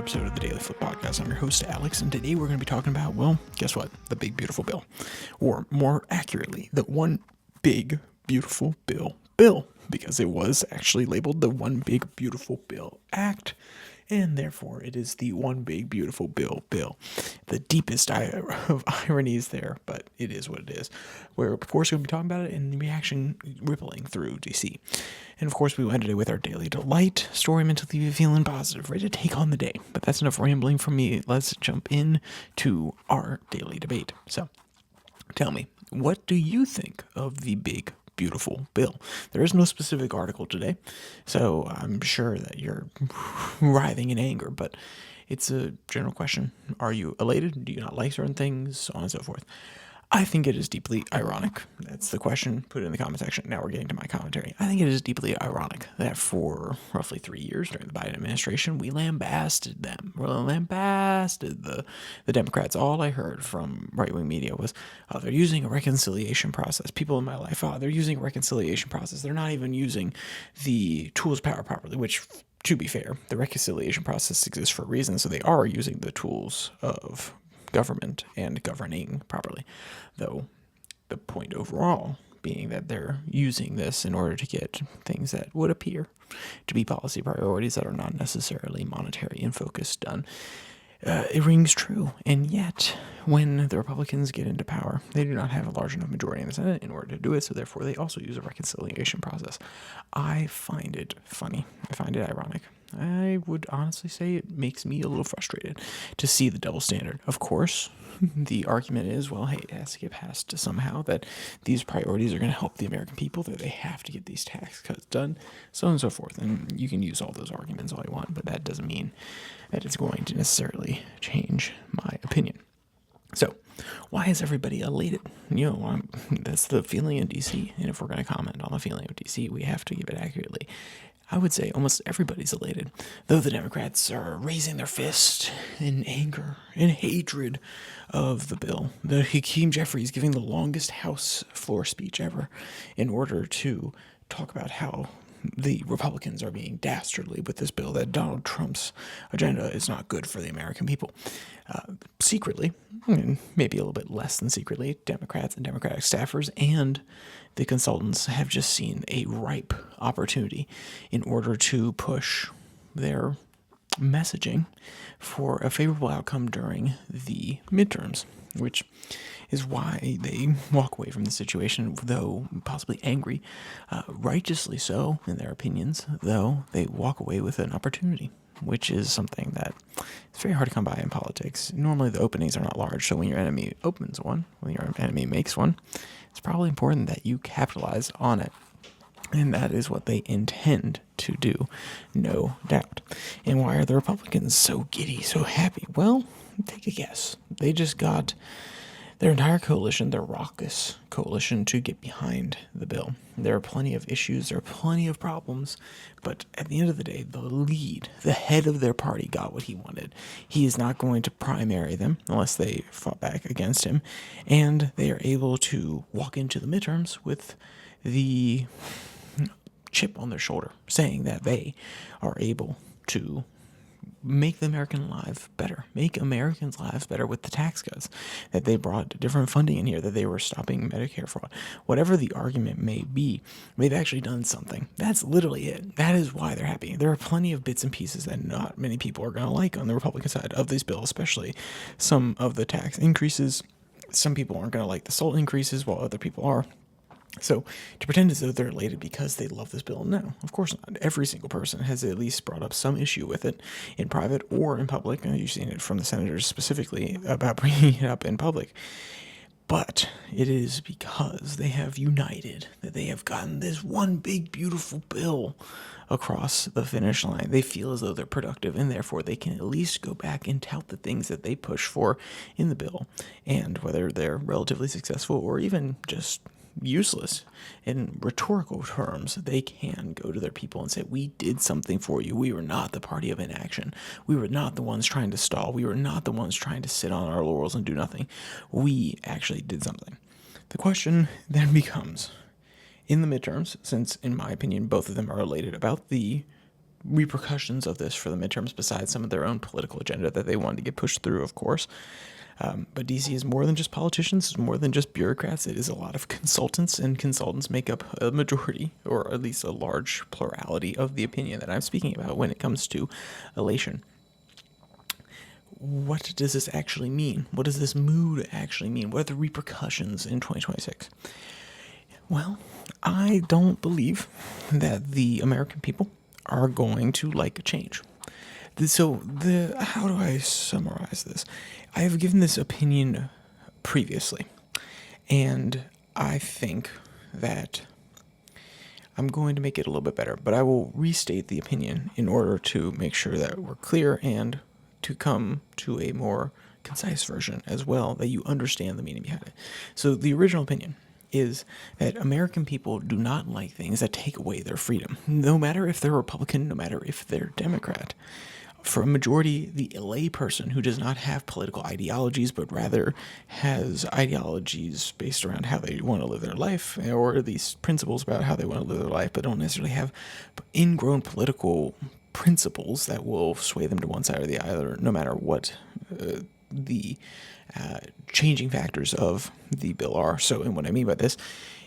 episode of the DailyFlip podcast. I'm your host, Alex, and today we're going to be talking about, well, guess what? The big, beautiful bill. Or more accurately, the one big, beautiful bill, because it was actually labeled the One Big, Beautiful Bill Act, and therefore it is the One Big, Beautiful Bill. The deepest of ironies there, but it is what it is. We're, of course, going to be talking about it and the reaction rippling through DC. And, of course, we went today with our Daily Delight story meant to leave you feeling positive, ready to take on the day. But that's enough rambling from me. Let's jump in to our daily debate. So, tell me, what do you think of the big, beautiful bill? There is no specific article today, so I'm sure that you're writhing in anger, but it's a general question. Are you elated? Do you not like certain things? So on and so forth. I think it is deeply ironic. That's the question. Put it in the comment section. Now we're getting to my commentary. I think it is deeply ironic that for roughly 3 years during the Biden administration, we lambasted them. We lambasted the Democrats. All I heard from right-wing media was, oh, they're using a reconciliation process. People in my life, oh, they're using a reconciliation process. They're not even using the tools of power properly, which, to be fair, the reconciliation process exists for a reason, so they are using the tools of government and governing properly, though the point overall being that they're using this in order to get things that would appear to be policy priorities that are not necessarily monetary in focus done. It rings true, and yet when the Republicans get into power, they do not have a large enough majority in the Senate in order to do it, so therefore they also use a reconciliation process. I find it funny. I find it ironic. I would honestly say it makes me a little frustrated to see the double standard. Of course, the argument is, well, hey, it has to get passed somehow, that these priorities are going to help the American people, that they have to get these tax cuts done, so on and so forth. And you can use all those arguments all you want, but that doesn't mean that it's going to necessarily change my opinion. So, why is everybody elated? That's the feeling in DC, and if we're going to comment on the feeling of DC, we have to give it accurately. I would say almost everybody's elated, though the Democrats are raising their fist in anger and hatred of the bill. The Hakeem Jeffries giving the longest House floor speech ever in order to talk about how the Republicans are being dastardly with this bill, that Donald Trump's agenda is not good for the American people. Secretly, and maybe a little bit less than secretly, Democrats and Democratic staffers and the consultants have just seen a ripe opportunity in order to push their messaging for a favorable outcome during the midterms, which is why they walk away from the situation, though possibly angry, righteously so in their opinions, though they walk away with an opportunity, which is something that it's very hard to come by in politics. Normally the openings are not large, so when your enemy opens one, when your enemy makes one, it's probably important that you capitalize on it. And that is what they intend to do, no doubt. And why are the Republicans so giddy, so happy? Well, take a guess. They just got their entire coalition, their raucous coalition, to get behind the bill. There are plenty of issues, there are plenty of problems, but at the end of the day, the head of their party got what he wanted. He is not going to primary them unless they fought back against him, and they are able to walk into the midterms with the chip on their shoulder, saying that they are able to make the American life better, make Americans' lives better with the tax cuts, that they brought different funding in here, that they were stopping Medicare fraud. Whatever the argument may be, they've actually done something. That's literally it. That is why they're happy. There are plenty of bits and pieces that not many people are going to like on the Republican side of this bill, especially some of the tax increases. Some people aren't going to like the SALT increases, while other people are. So to pretend as though they're elated because they love this bill, no, of course not. Every single person has at least brought up some issue with it in private or in public. And you've seen it from the senators specifically about bringing it up in public. But it is because they have united that they have gotten this one big, beautiful bill across the finish line. They feel as though they're productive, and therefore they can at least go back and tout the things that they push for in the bill. And whether they're relatively successful or even just useless in rhetorical terms, they can go to their people and say, we did something for you. We were not the party of inaction. We were not the ones trying to stall. We were not the ones trying to sit on our laurels and do nothing. We actually did something. The question then becomes, in the midterms, since in my opinion both of them are elated about the repercussions of this for the midterms besides some of their own political agenda that they wanted to get pushed through, of course. But DC is more than just politicians, it's more than just bureaucrats. It is a lot of consultants, and consultants make up a majority, or at least a large plurality, of the opinion that I'm speaking about when it comes to elation. What does this actually mean? What does this mood actually mean? What are the repercussions in 2026? Well, I don't believe that the American people are going to like change. So how do I summarize this? I have given this opinion previously, and I think that I'm going to make it a little bit better, but I will restate the opinion in order to make sure that we're clear and to come to a more concise version as well, that you understand the meaning behind it. So the original opinion is that American people do not like things that take away their freedom, no matter if they're Republican, no matter if they're Democrat. For a majority, the lay person who does not have political ideologies, but rather has ideologies based around how they want to live their life, or these principles about how they want to live their life, but don't necessarily have ingrown political principles that will sway them to one side or the other, no matter what the changing factors of the bill are. So, and what I mean by this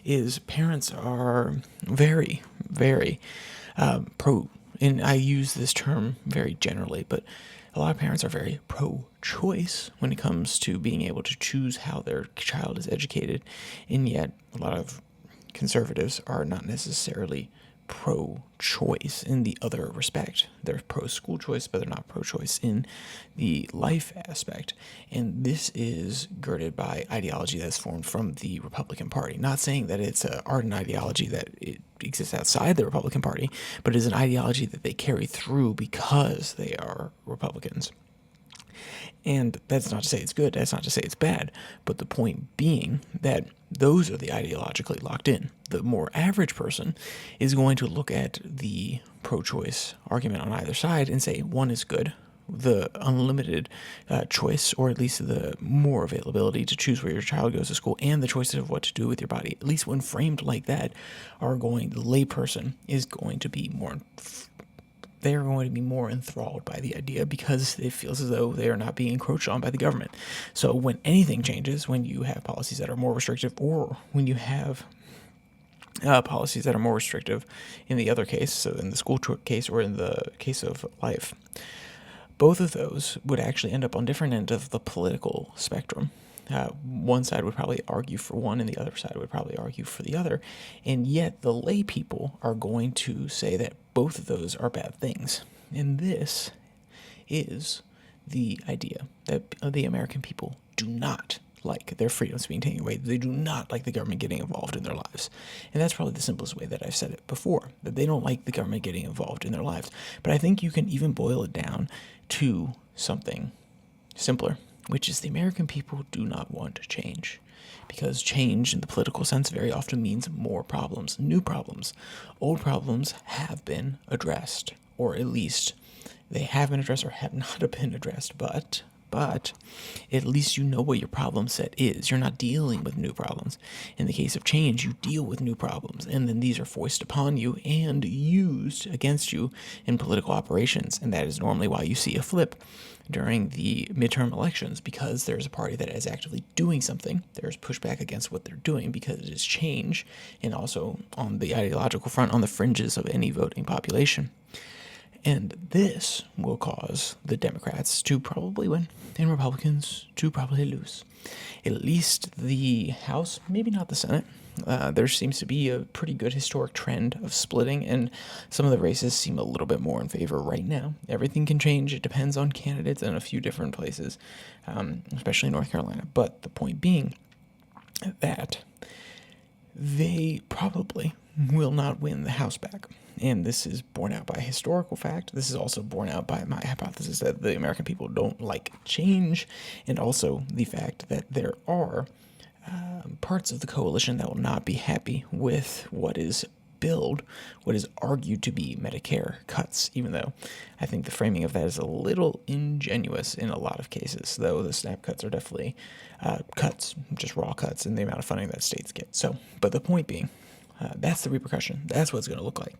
is parents are very, very pro, and I use this term very generally, but a lot of parents are very pro-choice when it comes to being able to choose how their child is educated, and yet a lot of conservatives are not necessarily pro-choice in the other respect. They're pro-school choice, but they're not pro-choice in the life aspect. And this is girded by ideology that's formed from the Republican Party. Not saying that it's an ardent ideology that it exists outside the Republican Party, but it is an ideology that they carry through because they are Republicans. And that's not to say it's good, that's not to say it's bad, but the point being that those are the ideologically locked in. The more average person is going to look at the pro-choice argument on either side and say one is good, the unlimited choice, or at least the more availability to choose where your child goes to school, and the choices of what to do with your body, at least when framed like that, the layperson is going to be more they are going to be more enthralled by the idea because it feels as though they are not being encroached on by the government. So when anything changes, when you have policies that are more restrictive, or when you have policies that are more restrictive in the other case, so in the school case or in the case of life, both of those would actually end up on different ends of the political spectrum. One side would probably argue for one, and the other side would probably argue for the other. And yet the lay people are going to say that both of those are bad things. And this is the idea that the American people do not like their freedoms being taken away. They do not like the government getting involved in their lives. And that's probably the simplest way that I've said it before, that they don't like the government getting involved in their lives. But I think you can even boil it down to something simpler, which is the American people do not want to change. Because change in the political sense very often means more problems, new problems. Old problems have been addressed, or at least they have been addressed or have not been addressed, but at least you know what your problem set is. You're not dealing with new problems. In the case of change, you deal with new problems, and then these are foisted upon you and used against you in political operations, and that is normally why you see a flip during the midterm elections, because there's a party that is actively doing something. There's pushback against what they're doing because it is change, and also on the ideological front, on the fringes of any voting population. And this will cause the Democrats to probably win and Republicans to probably lose. At least the House, maybe not the Senate. There seems to be a pretty good historic trend of splitting, and some of the races seem a little bit more in favor right now. Everything can change. It depends on candidates in a few different places, especially in North Carolina. But the point being that they probably will not win the House back. And this is borne out by historical fact. This is also borne out by my hypothesis that the American people don't like change, and also the fact that there are parts of the coalition that will not be happy with what is billed, what is argued to be Medicare cuts, even though I think the framing of that is a little ingenuous in a lot of cases, though the SNAP cuts are definitely cuts, just raw cuts in the amount of funding that states get. So, but the point being, That's the repercussion. That's what it's going to look like.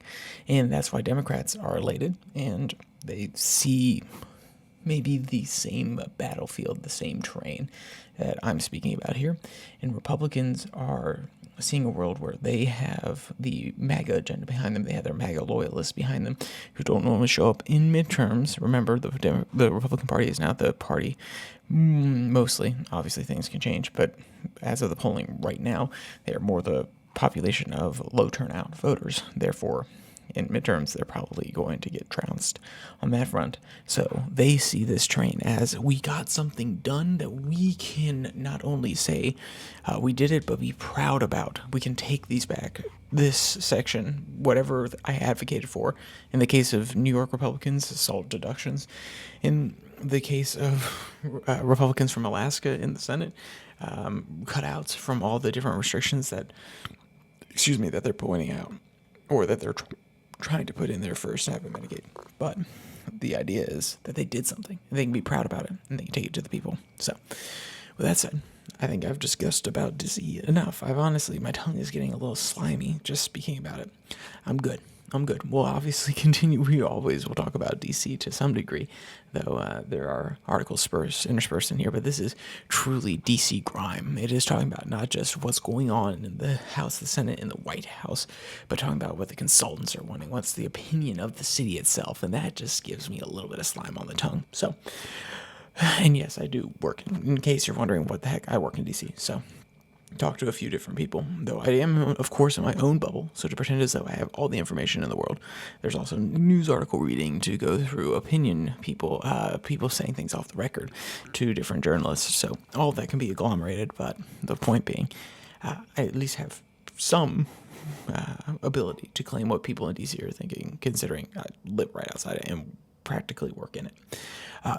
And that's why Democrats are elated and they see maybe the same battlefield, the same terrain that I'm speaking about here. And Republicans are seeing a world where they have the MAGA agenda behind them. They have their MAGA loyalists behind them who don't normally show up in midterms. Remember, the Republican Party is now the party mostly. Obviously, things can change, but as of the polling right now, they are more the population of low turnout voters. Therefore, in midterms, they're probably going to get trounced on that front. So they see this train as we got something done that we can not only say we did it, but be proud about. We can take these back. This section, whatever I advocated for, in the case of New York Republicans, SALT deductions. In the case of Republicans from Alaska in the Senate, cutouts from all the different restrictions that they're pointing out, or that they're trying to put in there for snap and mitigate. But the idea is that they did something, and they can be proud about it, and they can take it to the people. So, with that said, I think I've discussed about DC enough. My tongue is getting a little slimy just speaking about it. I'm good. We'll obviously continue. We always will talk about DC to some degree, though there are articles interspersed in here, but this is truly DC grime. It is talking about not just what's going on in the House, the Senate, and the White House, but talking about what the consultants are wanting, what's the opinion of the city itself, and that just gives me a little bit of slime on the tongue. So, and yes, I do work, in case you're wondering what the heck, I work in DC, so talk to a few different people, though I am, of course, in my own bubble, so to pretend as though I have all the information in the world. There's also news article reading to go through, opinion people, people saying things off the record to different journalists, so all of that can be agglomerated, but the point being, I at least have some ability to claim what people in DC are thinking, considering I live right outside it and practically work in it.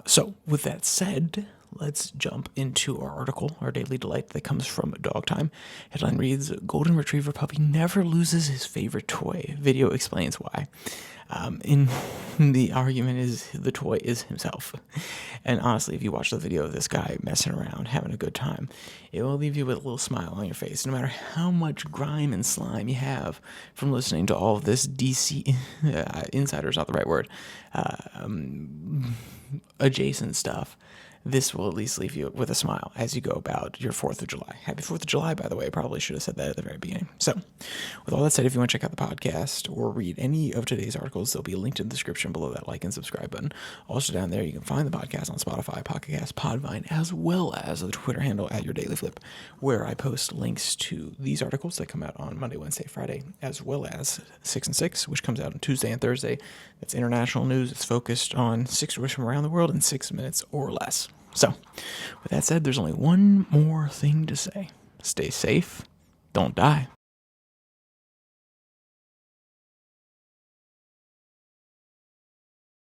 So, with that said, let's jump into our article, our daily delight that comes from Dog Time. Headline reads, Golden Retriever puppy never loses his favorite toy. Video explains why. In the argument is the toy is himself. And honestly, if you watch the video of this guy messing around, having a good time, it will leave you with a little smile on your face, no matter how much grime and slime you have from listening to all of this DC, insider's not the right word, adjacent stuff. This will at least leave you with a smile as you go about your 4th of July. Happy 4th of July, by the way. I probably should have said that at the very beginning. So, with all that said, if you want to check out the podcast or read any of today's articles, they'll be linked in the description below that like and subscribe button. Also down there, you can find the podcast on Spotify, Pocket Cast, Podvine, as well as the Twitter handle at your DailyFlip, where I post links to these articles that come out on Monday, Wednesday, Friday, as well as 6 and 6, which comes out on Tuesday and Thursday. That's international news. It's focused on 6 stories from around the world in 6 minutes or less. So, with that said, there's only one more thing to say. Stay safe, don't die.